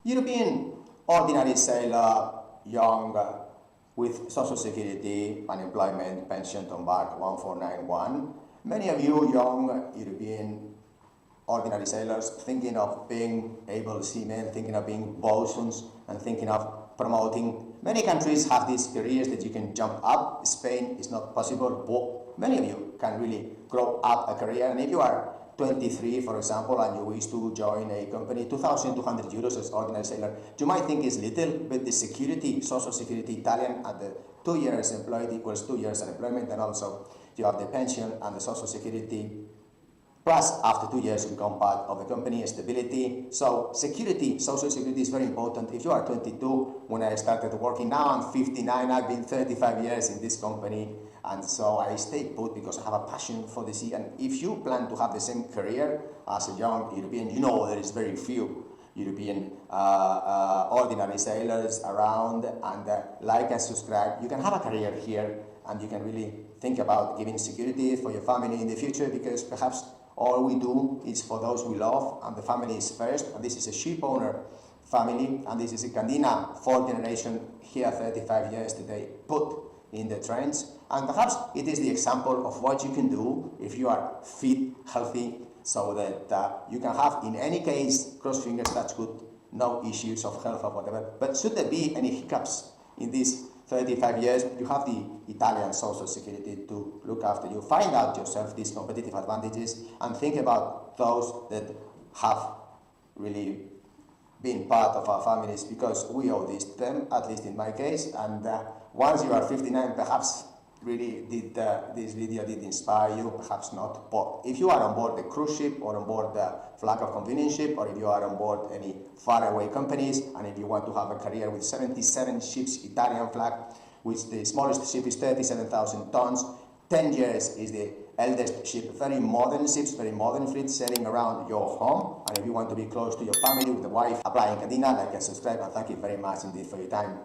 European ordinary sailor, young, with Social Security, unemployment, pension, Tombac 1491. Many of you young European ordinary sailors thinking of being able seamen, thinking of being bosuns, and thinking of promoting. Many countries have these careers that you can jump up. Spain is not possible, but many of you can really grow up a career. And if you are 23, for example, and you wish to join a company, 2,200 euros as ordinary sailor, you might think is little, but the security, social security, Italian, at the 2 years employed equals 2 years unemployment, and also you have the pension and the social security. Plus, after 2 years, you become part of the company, stability. So security, social security is very important. If you are 22, when I started working, now I'm 59, I've been 35 years in this company. And so I stay put because I have a passion for the sea. And if you plan to have the same career as a young European, you know there is very few European ordinary sailors around. And like and subscribe, you can have a career here and you can really think about giving security for your family in the future, because perhaps all we do is for those we love, and the family is first. And this is a ship owner family, and this is a Candina, 4th generation here, 35 years today, put in the trench. And perhaps it is the example of what you can do if you are fit, healthy, so that you can have, in any case, cross fingers, touch good, no issues of health or whatever. But should there be any hiccups in these 35 years, you have the Italian social security to look after you. Find out yourself these competitive advantages and think about those that have really been part of our families, because we owe this to them, at least in my case. And once you are 59, perhaps really this video did inspire you, perhaps not. But if you are on board the cruise ship or on board the flag of convenience ship, or if you are on board any faraway companies, and if you want to have a career with 77 ships, Italian flag, which the smallest ship is 37,000 tons, 10 years is the eldest ship, very modern ships, very modern fleet sailing around your home. And if you want to be close to your family with the wife, apply in Candina, like and subscribe, and thank you very much indeed for your time.